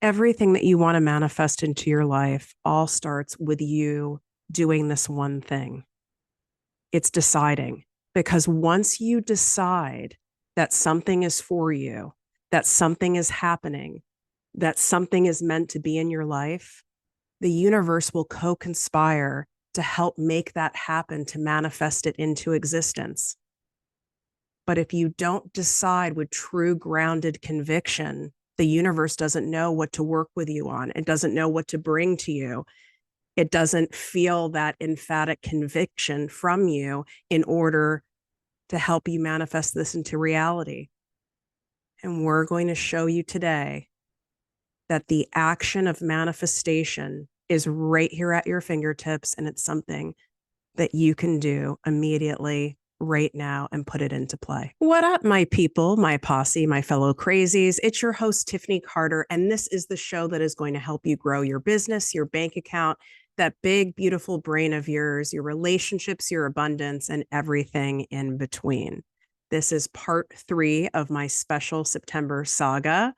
Everything that you want to manifest into your life all starts with you doing this one thing. It's deciding. Because once you decide that something is for you, that something is happening, that something is meant to be in your life, the universe will co-conspire to help make that happen, to manifest it into existence. But if you don't decide with true grounded conviction, the universe doesn't know what to work with you on. It doesn't know what to bring to you. It doesn't feel that emphatic conviction from you in order to help you manifest this into reality. And we're going to show you today that the action of manifestation is right here at your fingertips, and it's something that you can do immediately right now and put it into play. What up, my people, my posse, my fellow crazies? It's your host, Tiffany Carter, and this is the show that is going to help you grow your business, your bank account, that big, beautiful brain of yours, your relationships, your abundance, and everything in between. This is part 3 of my special September Saga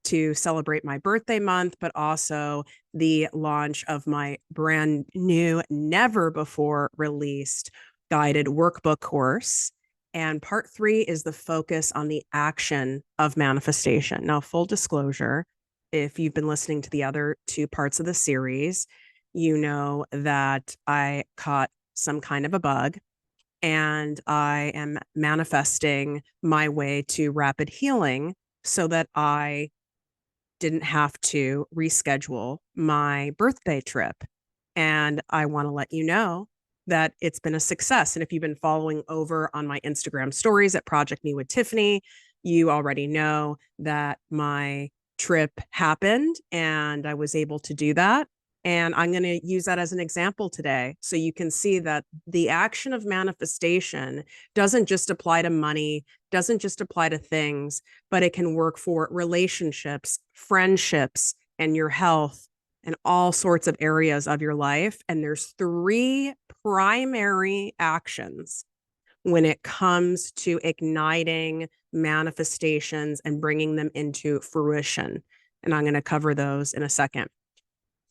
to celebrate my birthday month, but also the launch of my brand new, never before released Guided Workbook Course. And part 3 is the focus on the action of manifestation. Now, full disclosure, if you've been listening to the other 2 parts of the series, you know that I caught some kind of a bug and I am manifesting my way to rapid healing so that I didn't have to reschedule my birthday trip. And I want to let you know that it's been a success. And if you've been following over on my Instagram stories at Project Me with Tiffany, you already know that my trip happened and I was able to do that. And I'm going to use that as an example today so you can see that the action of manifestation doesn't just apply to money, doesn't just apply to things, but it can work for relationships, friendships, and your health and all sorts of areas of your life. And there's 3 primary actions when it comes to igniting manifestations and bringing them into fruition. And I'm going to cover those in a second.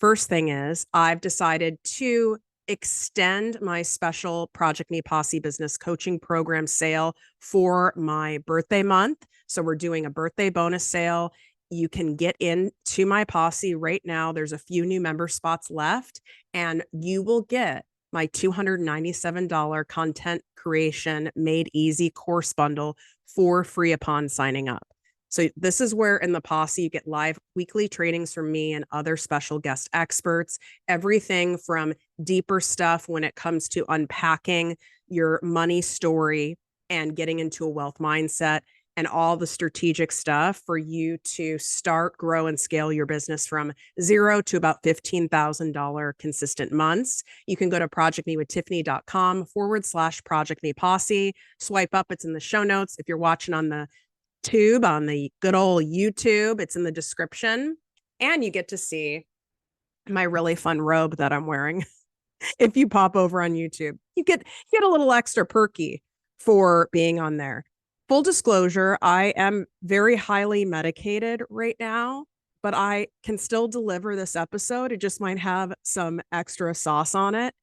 First thing is, I've decided to extend my special Project Me Posse business coaching program sale for my birthday month. So we're doing a birthday bonus sale. You can get into my posse right now. There's a few new member spots left, and you will get my $297 content creation made easy course bundle for free upon signing up. So this is where in the posse you get live weekly trainings from me and other special guest experts, everything from deeper stuff when it comes to unpacking your money story and getting into a wealth mindset, and all the strategic stuff for you to start, grow, and scale your business from 0 to about $15,000 consistent months. You can go to projectmewithtiffany.com/Project Me Posse. Swipe up, it's in the show notes. If you're watching on the tube, on the good old YouTube, it's in the description. And you get to see my really fun robe that I'm wearing. If you pop over on YouTube, you get a little extra perky for being on there. Full disclosure, I am very highly medicated right now, but I can still deliver this episode. It just might have some extra sauce on it.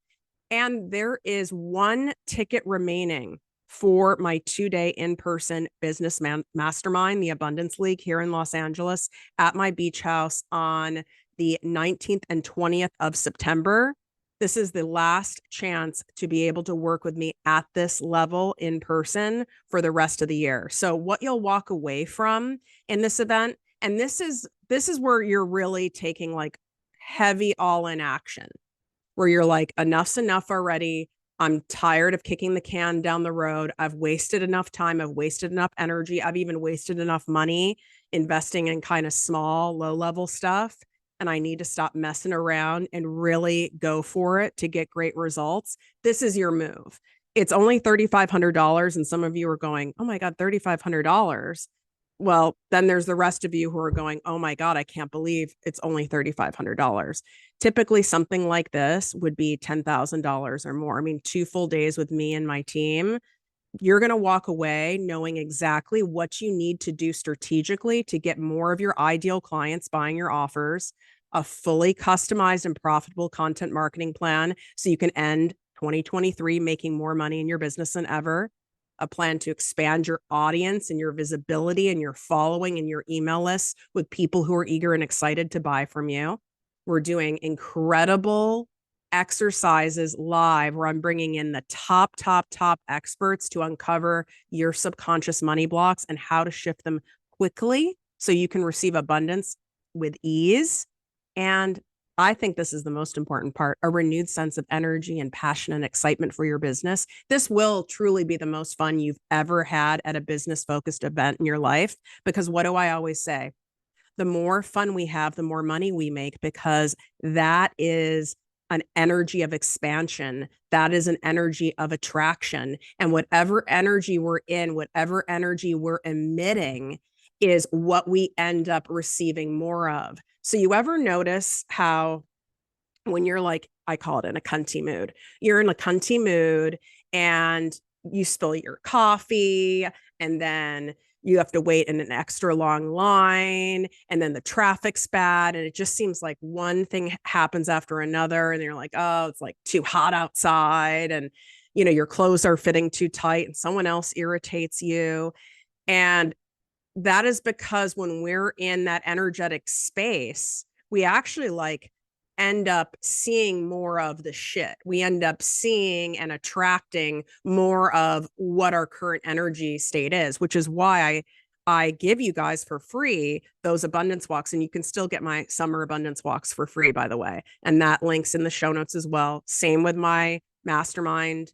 And there is 1 ticket remaining for my 2-day in-person Business Mastermind, the Abundance League here in Los Angeles at my beach house on the 19th and 20th of September. This is the last chance to be able to work with me at this level in person for the rest of the year. So what you'll walk away from in this event, and this is where you're really taking like heavy all-in action, where you're like, enough's enough already. I'm tired of kicking the can down the road. I've wasted enough time. I've wasted enough energy. I've even wasted enough money investing in kind of small, low-level stuff. And I need to stop messing around and really go for it to get great results. This is your move. It's only $3,500. And some of you are going, oh my God, $3,500. Well, then there's the rest of you who are going, oh my God, I can't believe it's only $3,500. Typically, something like this would be $10,000 or more. I mean, 2 full days with me and my team, you're going to walk away knowing exactly what you need to do strategically to get more of your ideal clients buying your offers, a fully customized and profitable content marketing plan so you can end 2023 making more money in your business than ever, a plan to expand your audience and your visibility and your following and your email lists with people who are eager and excited to buy from you. We're doing incredible exercises live where I'm bringing in the top experts to uncover your subconscious money blocks and how to shift them quickly so you can receive abundance with ease. And I think this is the most important part, a renewed sense of energy and passion and excitement for your business. This will truly be the most fun you've ever had at a business-focused event in your life, because what do I always say? The more fun we have, the more money we make, because that is an energy of expansion. That is an energy of attraction. And whatever energy we're in, whatever energy we're emitting is what we end up receiving more of. So you ever notice how when you're like, I call it in a cunty mood, you're in a cunty mood and you spill your coffee and then you have to wait in an extra long line and then the traffic's bad and it just seems like one thing happens after another and you're like, oh, it's like too hot outside and your clothes are fitting too tight and someone else irritates you. And that is because when we're in that energetic space, we actually end up seeing more of the shit. We end up seeing and attracting more of what our current energy state is, which is why I give you guys for free those abundance walks. And you can still get my summer abundance walks for free, by the way. And that link's in the show notes as well. Same with my mastermind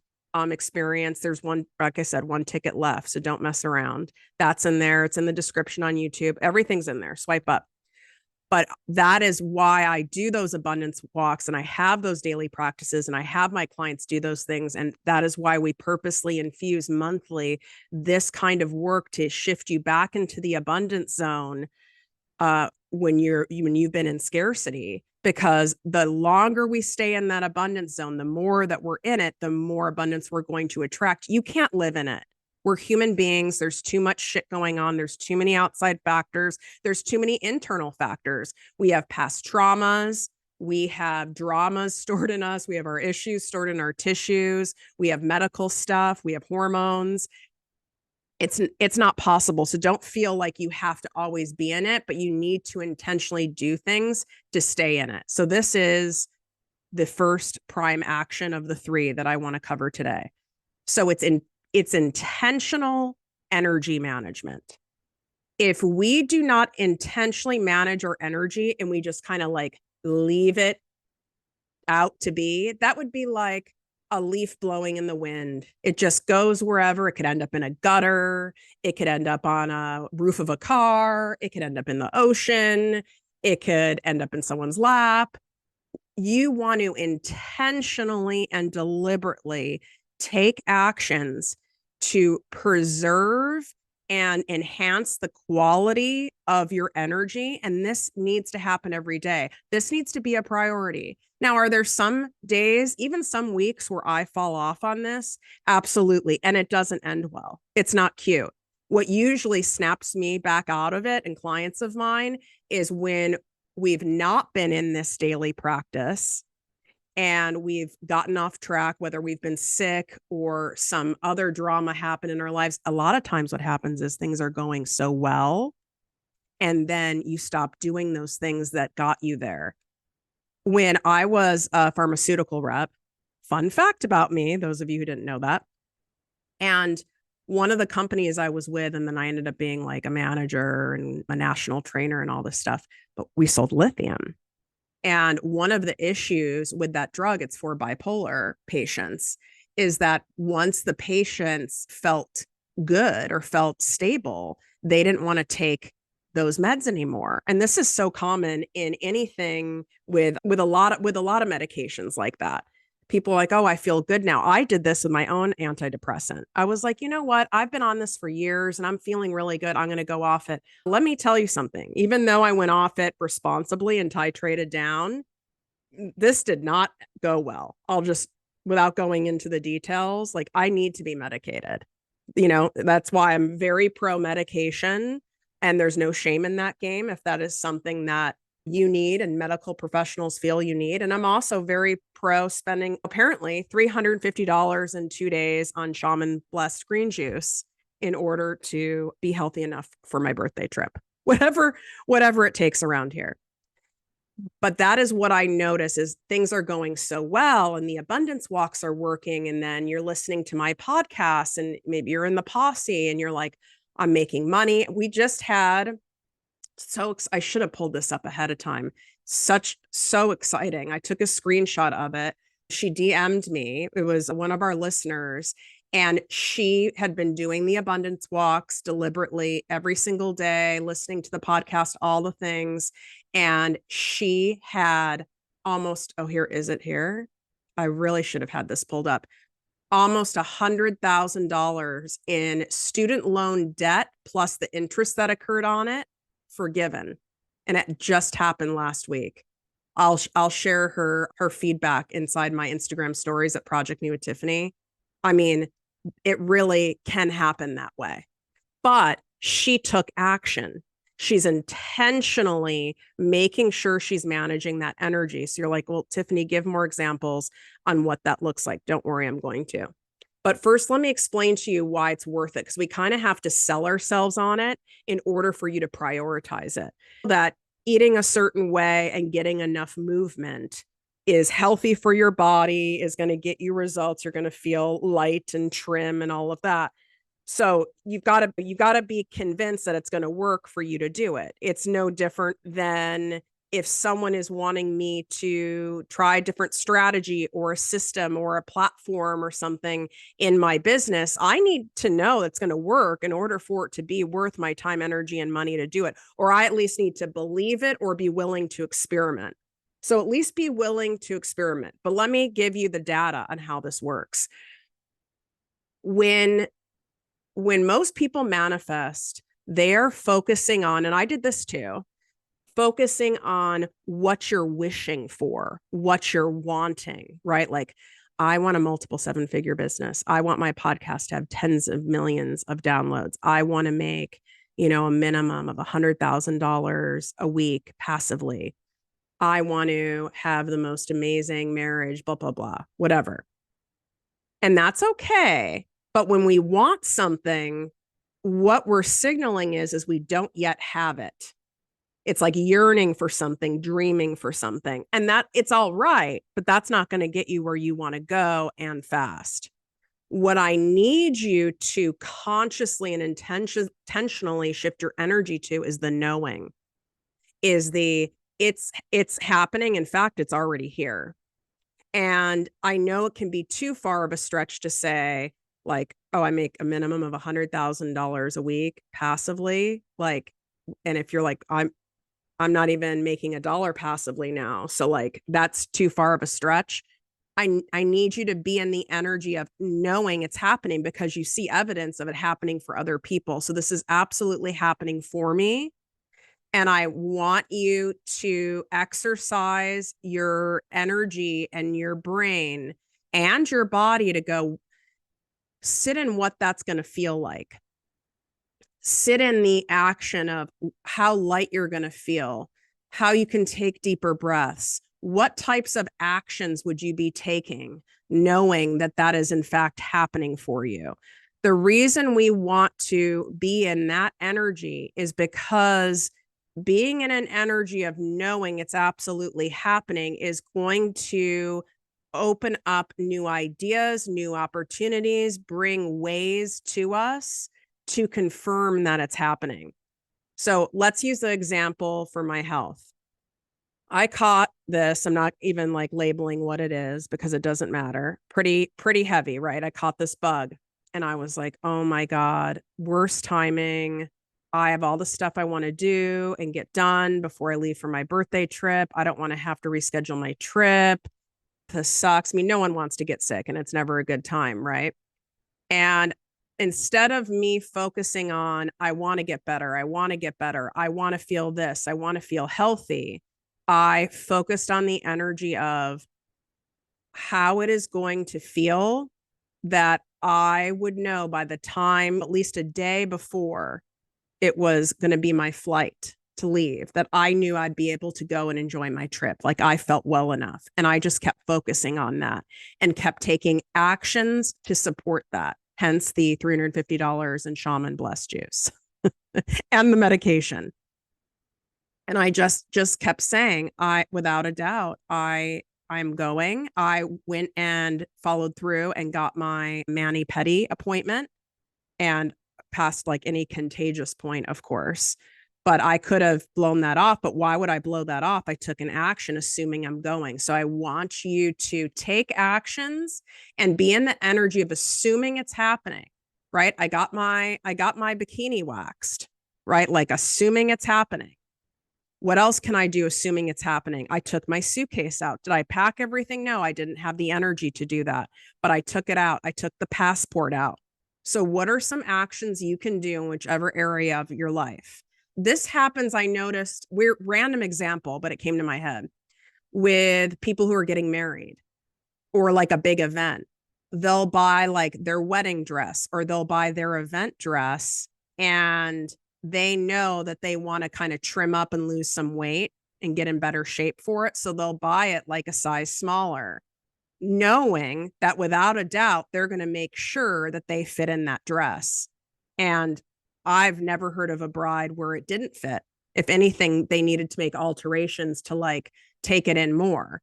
experience. There's one, like I said, one ticket left. So don't mess around. That's in there. It's in the description on YouTube. Everything's in there. Swipe up. But that is why I do those abundance walks and I have those daily practices and I have my clients do those things. And that is why we purposely infuse monthly this kind of work to shift you back into the abundance zone when you've been in scarcity, because the longer we stay in that abundance zone, the more that we're in it, the more abundance we're going to attract. You can't live in it. We're human beings. There's too much shit going on. There's too many outside factors. There's too many internal factors. We have past traumas. We have dramas stored in us. We have our issues stored in our tissues. We have medical stuff. We have hormones. It's not possible. So don't feel like you have to always be in it, but you need to intentionally do things to stay in it. So this is the first prime action of the 3 that I want to cover today. So it's intentional energy management. If we do not intentionally manage our energy and we just kind of leave it out to be, that would be like a leaf blowing in the wind. It just goes wherever. It could end up in a gutter. It could end up on a roof of a car. It could end up in the ocean. It could end up in someone's lap. You want to intentionally and deliberately take actions to preserve and enhance the quality of your energy. And this needs to happen every day. This needs to be a priority. Now, are there some days, even some weeks where I fall off on this? Absolutely. And it doesn't end well. It's not cute. What usually snaps me back out of it and clients of mine is when we've not been in this daily practice and we've gotten off track, whether we've been sick or some other drama happened in our lives. A lot of times what happens is things are going so well, and then you stop doing those things that got you there. When I was a pharmaceutical rep, fun fact about me, those of you who didn't know that, and one of the companies I was with, and then I ended up being like a manager and a national trainer and all this stuff, but we sold lithium. And one of the issues with that drug, it's for bipolar patients, is that once the patients felt good or felt stable, they didn't want to take those meds anymore. And this is so common in anything with a lot of medications like that. People are like, oh, I feel good now. I did this with my own antidepressant. I was like, you know what? I've been on this for years and I'm feeling really good. I'm going to go off it. Let me tell you something. Even though I went off it responsibly and titrated down, this did not go well. I'll just, without going into the details, I need to be medicated. That's why I'm very pro medication, and there's no shame in that game if that is something that you need and medical professionals feel you need. And I'm also very pro spending apparently $350 in 2 days on shaman blessed green juice in order to be healthy enough for my birthday trip, whatever it takes around here. But that is what I notice is things are going so well and the abundance walks are working. And then you're listening to my podcast and maybe you're in the posse and you're like, I'm making money. We just had I should have pulled this up ahead of time. So exciting. I took a screenshot of it. She DM'd me. It was one of our listeners, and she had been doing the abundance walks deliberately every single day, listening to the podcast, all the things. And she had almost, here is it here. I really should have had this pulled up. Almost $100,000 in student loan debt, plus the interest that occurred on it, forgiven. And it just happened last week. I'll share her feedback inside my Instagram stories at Project New with Tiffany. I mean, it really can happen that way. But she took action. She's intentionally making sure she's managing that energy. So you're like, well, Tiffany, give more examples on what that looks like. Don't worry, I'm going to. But first, let me explain to you why it's worth it, because we kind of have to sell ourselves on it in order for you to prioritize it. That eating a certain way and getting enough movement is healthy for your body, is going to get you results. You're going to feel light and trim and all of that. So you've got to be convinced that it's going to work for you to do it. It's no different than if someone is wanting me to try a different strategy or a system or a platform or something in my business. I need to know it's going to work in order for it to be worth my time, energy, and money to do it. Or I at least need to believe it or be willing to experiment. So at least be willing to experiment. But let me give you the data on how this works. When most people manifest, they're focusing on, and I did this too, focusing on what you're wishing for, what you're wanting, right? Like, I want a multiple 7-figure business. I want my podcast to have tens of millions of downloads. I want to make, a minimum of $100,000 a week passively. I want to have the most amazing marriage, blah, blah, blah, whatever. And that's okay. But when we want something, what we're signaling is we don't yet have it. It's like yearning for something, dreaming for something, and that it's all right, but that's not going to get you where you want to go and fast. What I need you to consciously and intentionally shift your energy to is the knowing, is it's happening. In fact, it's already here. And I know it can be too far of a stretch to say, like, oh, I make a minimum of $100,000 a week passively. Like, and if you're like, I'm not even making $1 passively now. So like, that's too far of a stretch. I need you to be in the energy of knowing it's happening because you see evidence of it happening for other people. So this is absolutely happening for me. And I want you to exercise your energy and your brain and your body to go sit in what that's going to feel like. Sit in the action of how light you're going to feel, how you can take deeper breaths. What types of actions would you be taking, knowing that that is in fact happening for you? The reason we want to be in that energy is because being in an energy of knowing it's absolutely happening is going to open up new ideas, new opportunities, bring ways to us to confirm that it's happening. So let's use the example for my health. I caught this. I'm not even like labeling what it is because it doesn't matter. Pretty heavy, right? I caught this bug and I was like, oh my God, worst timing. I have all the stuff I want to do and get done before I leave for my birthday trip. I don't want to have to reschedule my trip. This sucks. I mean, no one wants to get sick and it's never a good time, right? And instead of me focusing on, I want to get better, I want to get better, I want to feel this, I want to feel healthy, I focused on the energy of how it is going to feel that I would know by the time, at least a day before it was going to be my flight to leave, that I knew I'd be able to go and enjoy my trip. Like I felt well enough. And I just kept focusing on that and kept taking actions to support that. Hence the $350 in shaman blessed juice and the medication. And I just kept saying, without a doubt, I'm going. I went and followed through and got my mani-pedi appointment and past like any contagious point, of course. But I could have blown that off. But why would I blow that off? I took an action assuming I'm going. So I want you to take actions and be in the energy of assuming it's happening, right? I got my bikini waxed, right? Like assuming it's happening. What else can I do assuming it's happening? I took my suitcase out. Did I pack everything? No, I didn't have the energy to do that, but I took it out. I took the passport out. So what are some actions you can do in whichever area of your life? This happens, I noticed, we're random example, but it came to my head with people who are getting married or like a big event. They'll buy like their wedding dress or they'll buy their event dress and they know that they want to kind of trim up and lose some weight and get in better shape for it. So they'll buy it like a size smaller, knowing that without a doubt, they're going to make sure that they fit in that dress. And I've never heard of a bride where it didn't fit. If anything, they needed to make alterations to like take it in more.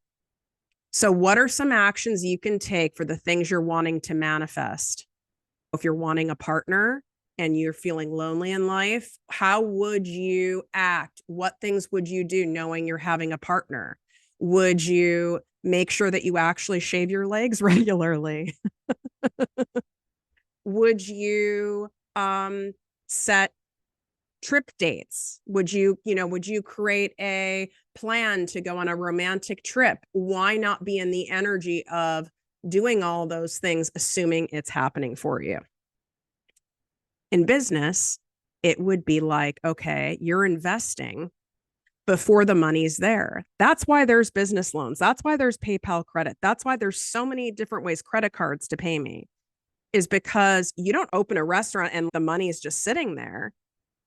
So what are some actions you can take for the things you're wanting to manifest? If you're wanting a partner and you're feeling lonely in life, how would you act? What things would you do knowing you're having a partner? Would you make sure that you actually shave your legs regularly? Would you set trip dates? Would you create a plan to go on a romantic trip? Why not be in the energy of doing all those things, assuming it's happening for you? In business, it would be like, okay, you're investing before the money's there. That's why there's business loans. That's why there's PayPal credit. That's why there's so many different ways, credit cards to pay me, is because you don't open a restaurant and the money is just sitting there.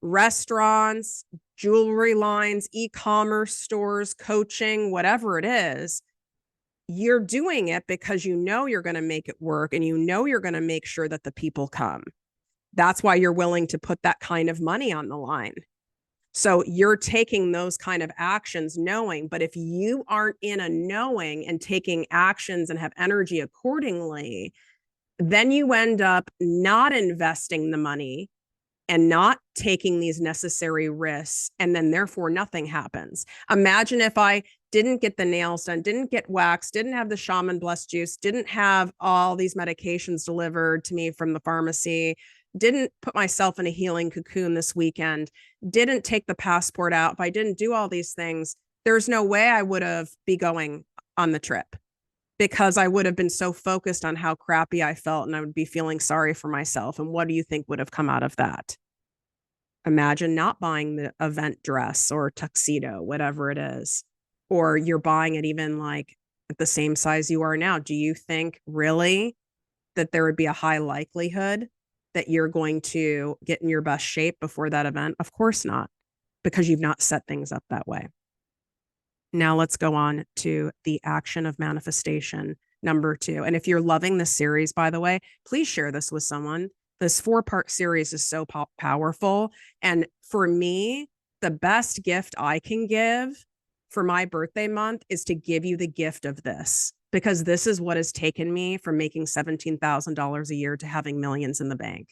Restaurants, jewelry lines, e-commerce stores, coaching, whatever it is, you're doing it because you know you're going to make it work and you know you're going to make sure that the people come. That's why you're willing to put that kind of money on the line. So you're taking those kind of actions knowing, but if you aren't in a knowing and taking actions and have energy accordingly, then you end up not investing the money and not taking these necessary risks. And then therefore nothing happens. Imagine if I didn't get the nails done, didn't get waxed, didn't have the shaman blessed juice, didn't have all these medications delivered to me from the pharmacy, didn't put myself in a healing cocoon this weekend, didn't take the passport out. If I didn't do all these things, there's no way I would have be going on the trip because I would have been so focused on how crappy I felt and I would be feeling sorry for myself. And what do you think would have come out of that? Imagine not buying the event dress or tuxedo, whatever it is, or you're buying it even like at the same size you are now. Do you think really that there would be a high likelihood that you're going to get in your best shape before that event? Of course not, because you've not set things up that way. Now let's go on to the action of manifestation, number 2. And if you're loving this series, by the way, please share this with someone. This 4-part series is so powerful. And for me, the best gift I can give for my birthday month is to give you the gift of this, because this is what has taken me from making $17,000 a year to having millions in the bank.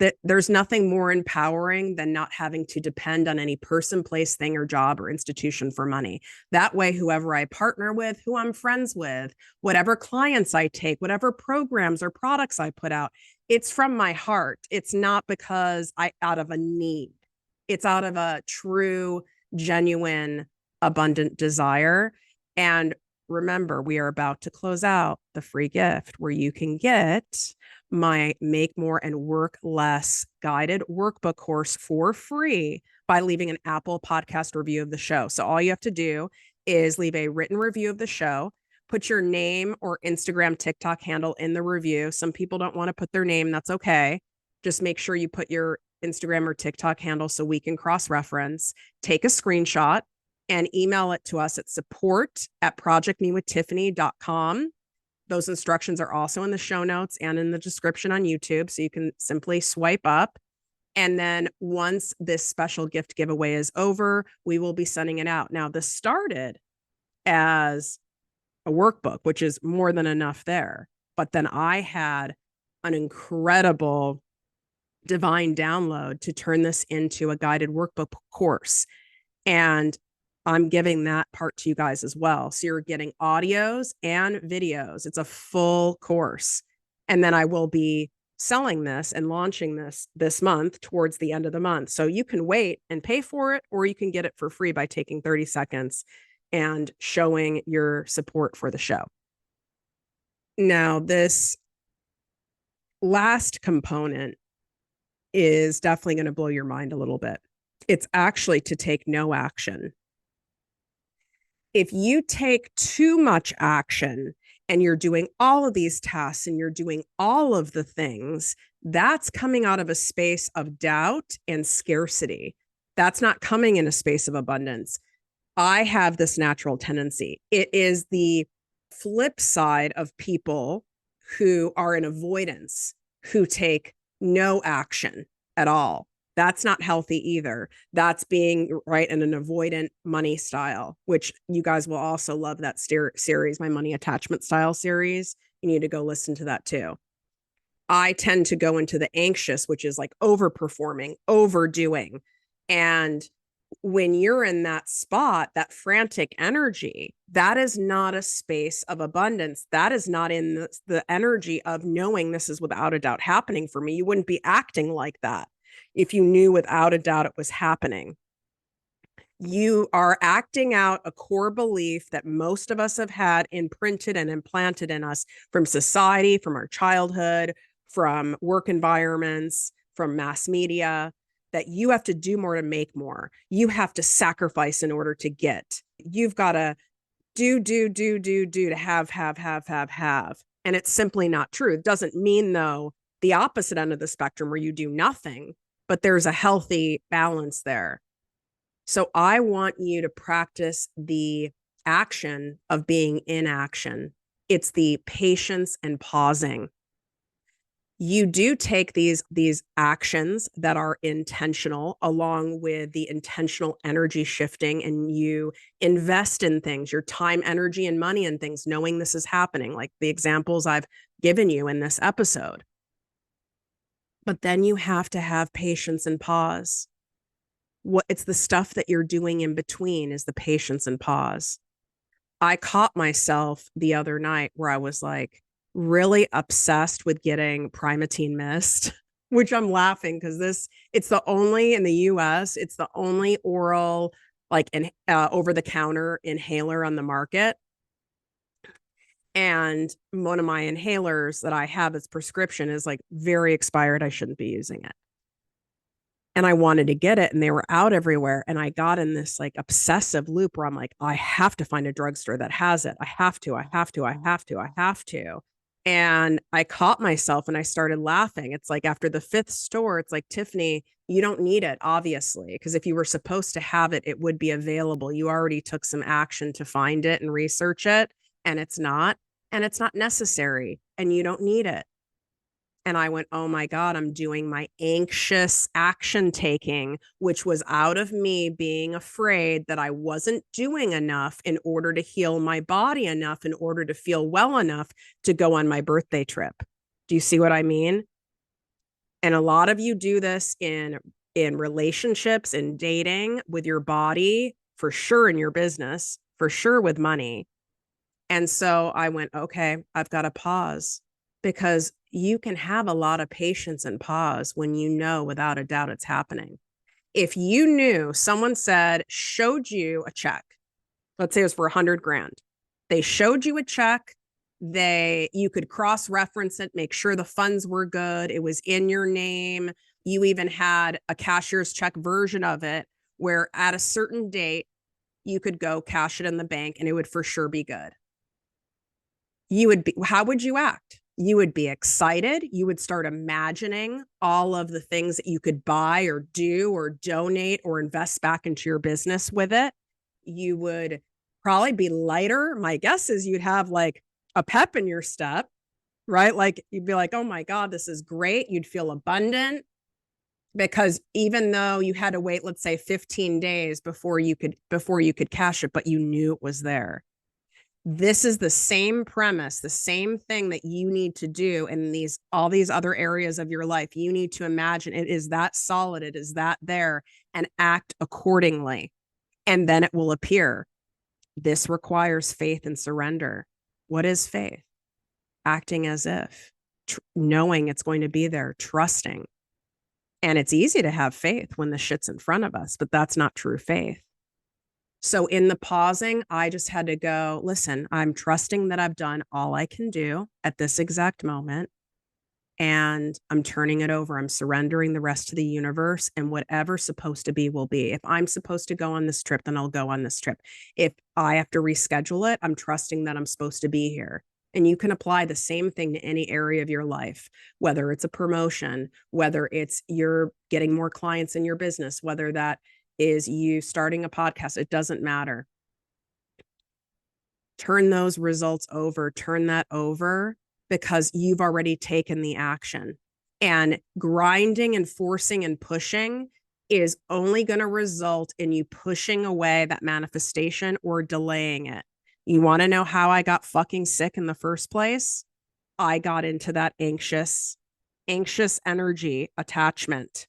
That there's nothing more empowering than not having to depend on any person, place, thing, or job or institution for money. That way, whoever I partner with, who I'm friends with, whatever clients I take, whatever programs or products I put out, it's from my heart. It's not because out of a need. It's out of a true, genuine, abundant desire. And remember, we are about to close out the free gift where you can get my Make More and Work Less guided workbook course for free by leaving an Apple podcast review of the show. So all you have to do is leave a written review of the show, put your name or Instagram, TikTok handle in the review. Some people don't want to put their name. That's okay. Just make sure you put your Instagram or TikTok handle so we can cross-reference. Take a screenshot and email it to us at support@projectmewithtiffany.com. Those instructions are also in the show notes and in the description on YouTube. So you can simply swipe up. And then once this special gift giveaway is over, we will be sending it out. Now, this started as a workbook, which is more than enough there. But then I had an incredible divine download to turn this into a guided workbook course. And I'm giving that part to you guys as well. So you're getting audios and videos. It's a full course. And then I will be selling this and launching this month towards the end of the month. So you can wait and pay for it, or you can get it for free by taking 30 seconds and showing your support for the show. Now, this last component is definitely going to blow your mind a little bit. It's actually to take no action. If you take too much action and you're doing all of these tasks and you're doing all of the things, that's coming out of a space of doubt and scarcity. That's not coming in a space of abundance. I have this natural tendency. It is the flip side of people who are in avoidance, who take no action at all. That's not healthy either. That's being right in an avoidant money style, which you guys will also love that series, my money attachment style series. You need to go listen to that too. I tend to go into the anxious, which is like overperforming, overdoing. And when you're in that spot, that frantic energy, that is not a space of abundance. That is not in the energy of knowing this is without a doubt happening for me. You wouldn't be acting like that if you knew without a doubt it was happening. You are acting out a core belief that most of us have had imprinted and implanted in us from society, from our childhood, from work environments, from mass media, that you have to do more to make more. You have to sacrifice in order to get. You've got to do to have. And it's simply not true. It doesn't mean, though, the opposite end of the spectrum where you do nothing, but there's a healthy balance there. So I want you to practice the action of being in action. It's the patience and pausing. You do take these actions that are intentional along with the intentional energy shifting, and you invest in things, your time, energy, and money in things, knowing this is happening, like the examples I've given you in this episode. But then you have to have patience and pause. It's the stuff that you're doing in between is the patience and pause. I caught myself the other night where I was like really obsessed with getting Primatene Mist, which I'm laughing because it's the only in the US, it's the only oral like over the counter inhaler on the market. And one of my inhalers that I have as prescription is like very expired. I shouldn't be using it. And I wanted to get it and they were out everywhere. And I got in this like obsessive loop where I'm like, I have to find a drugstore that has it. I have to. And I caught myself and I started laughing. It's like after the fifth store, it's like, Tiffany, you don't need it, obviously, because if you were supposed to have it, it would be available. You already took some action to find it and research it, and it's not necessary, and you don't need it. And I went, oh my God, I'm doing my anxious action taking, which was out of me being afraid that I wasn't doing enough in order to heal my body enough, in order to feel well enough to go on my birthday trip. Do you see what I mean? And a lot of you do this in relationships and dating, with your body, for sure in your business, for sure with money. And so I went, okay, I've got to pause, because you can have a lot of patience and pause when you know without a doubt it's happening. If you knew someone showed you a check, let's say it was for 100 grand. They showed you a check. You could cross-reference it, make sure the funds were good. It was in your name. You even had a cashier's check version of it where at a certain date, you could go cash it in the bank and it would for sure be good. how would you act? You would be excited. You would start imagining all of the things that you could buy or do or donate or invest back into your business with it. You would probably be lighter. My guess is you'd have like a pep in your step, right? Like you'd be like, oh my God, this is great. You'd feel abundant because even though you had to wait, let's say 15 days before you could cash it, but you knew it was there. This is the same premise, the same thing that you need to do in all these other areas of your life. You need to imagine it is that solid, it is that there, and act accordingly. And then it will appear. This requires faith and surrender. What is faith? Acting as if, knowing it's going to be there, trusting. And it's easy to have faith when the shit's in front of us, but that's not true faith. So in the pausing, I just had to go, listen, I'm trusting that I've done all I can do at this exact moment. And I'm turning it over. I'm surrendering the rest to the universe, and whatever's supposed to be will be. If I'm supposed to go on this trip, then I'll go on this trip. If I have to reschedule it, I'm trusting that I'm supposed to be here. And you can apply the same thing to any area of your life, whether it's a promotion, whether it's you're getting more clients in your business, whether that is you starting a podcast, it doesn't matter. Turn those results over, turn that over, because you've already taken the action. And grinding and forcing and pushing is only going to result in you pushing away that manifestation or delaying it. You want to know how I got fucking sick in the first place? I got into that anxious energy attachment.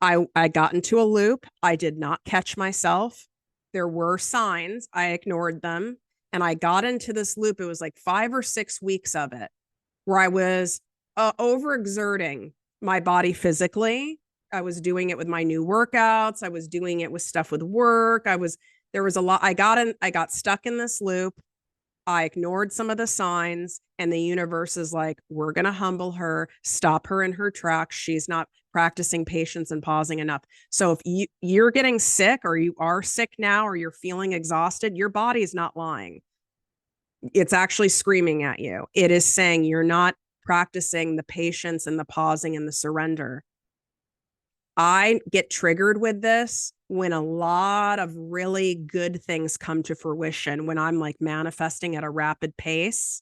I got into a loop. I did not catch myself. There were signs. I ignored them. And I got into this loop. It was like 5 or 6 weeks of it where I was overexerting my body physically. I was doing it with my new workouts. I was doing it with stuff with work. There was a lot. I got stuck in this loop. I ignored some of the signs, and the universe is like, we're going to humble her, stop her in her tracks. She's not practicing patience and pausing enough. So if you're getting sick, or you are sick now, or you're feeling exhausted, your body's not lying. It's actually screaming at you. It is saying you're not practicing the patience and the pausing and the surrender. I get triggered with this when a lot of really good things come to fruition, when I'm like manifesting at a rapid pace.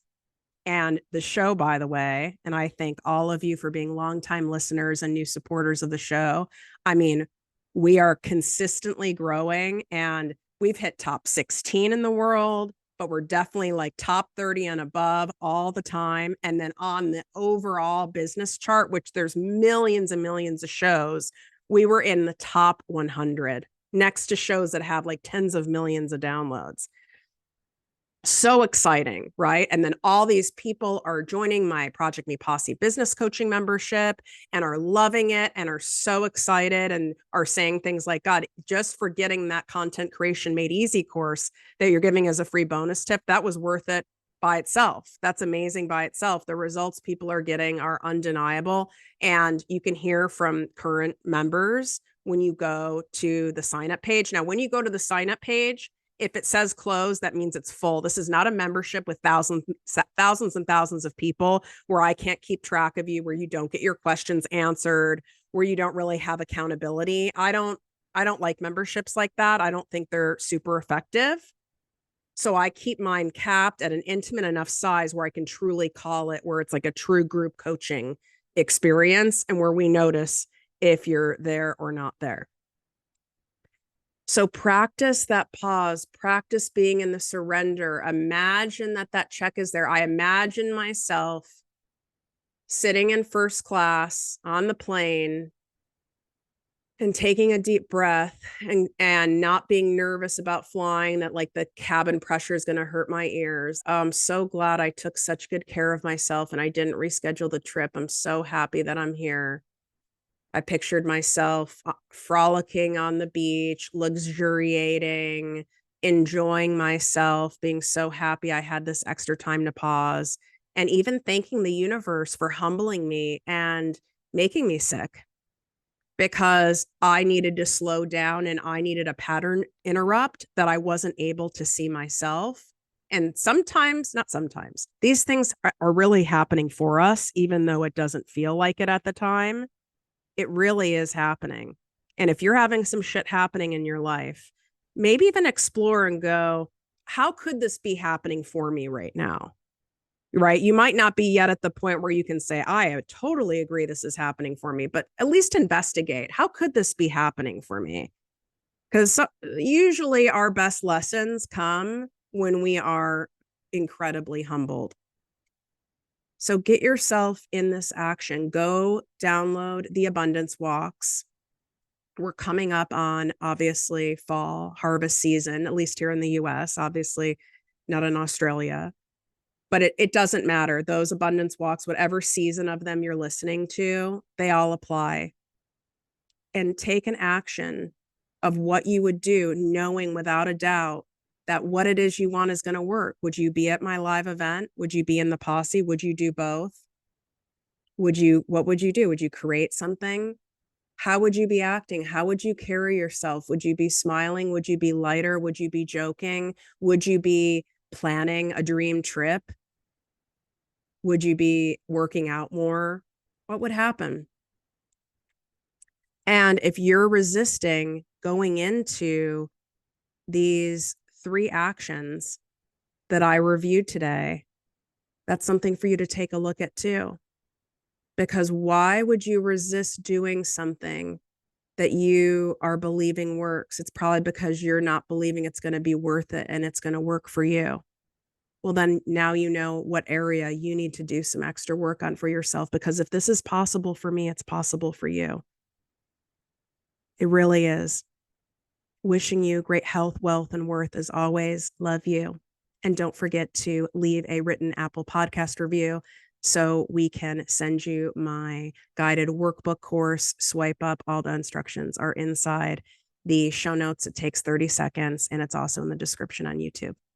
And the show, by the way, and I thank all of you for being longtime listeners and new supporters of the show. I mean, we are consistently growing, and we've hit top 16 in the world, but we're definitely like top 30 and above all the time. And then on the overall business chart, which there's millions and millions of shows, we were in the top 100 next to shows that have like tens of millions of downloads. So exciting, right? And then all these people are joining my Project Me Posse business coaching membership and are loving it and are so excited and are saying things like, God, just for getting that content creation made easy course that you're giving as a free bonus tip, that was worth it by itself. That's amazing by itself. The results people are getting are undeniable. And you can hear from current members when you go to the sign up page. Now, when you go to the sign up page, if it says closed, that means it's full. This is not a membership with thousands and thousands of people where I can't keep track of you, where you don't get your questions answered, where you don't really have accountability. I don't like memberships like that. I don't think they're super effective. So I keep mine capped at an intimate enough size where I can truly call it, where it's like a true group coaching experience, and where we notice if you're there or not there. So practice that pause, practice being in the surrender. Imagine that check is there. I imagine myself sitting in first class on the plane and taking a deep breath and not being nervous about flying, that like the cabin pressure is going to hurt my ears. I'm so glad I took such good care of myself and I didn't reschedule the trip. I'm so happy that I'm here. I pictured myself frolicking on the beach, luxuriating, enjoying myself, being so happy I had this extra time to pause, and even thanking the universe for humbling me and making me sick, because I needed to slow down and I needed a pattern interrupt that I wasn't able to see myself. And sometimes, not sometimes, these things are really happening for us, even though it doesn't feel like it at the time. It really is happening. And if you're having some shit happening in your life, maybe even explore and go, how could this be happening for me right now? Right? You might not be yet at the point where you can say, I totally agree this is happening for me, but at least investigate. How could this be happening for me? Because usually our best lessons come when we are incredibly humbled. So get yourself in this action. Go download the abundance walks. We're coming up on, obviously, fall harvest season, at least here in the US, obviously not in Australia. But it doesn't matter. Those abundance walks, whatever season of them you're listening to, they all apply. And take an action of what you would do, knowing without a doubt that what it is you want is going to work. Would you be at my live event? Would you be in the posse? Would you do both? What would you do? Would you create something? How would you be acting? How would you carry yourself? Would you be smiling? Would you be lighter? Would you be joking? Would you be planning a dream trip? Would you be working out more? What would happen? And if you're resisting going into these 3 actions that I reviewed today, that's something for you to take a look at too. Because why would you resist doing something that you are believing works? It's probably because you're not believing it's going to be worth it and it's going to work for you. Well, then now you know what area you need to do some extra work on for yourself, because if this is possible for me, it's possible for you. It really is. Wishing you great health, wealth, and worth as always. Love you. And don't forget to leave a written Apple Podcast review so we can send you my guided workbook course. Swipe up. All the instructions are inside the show notes. It takes 30 seconds, and it's also in the description on YouTube.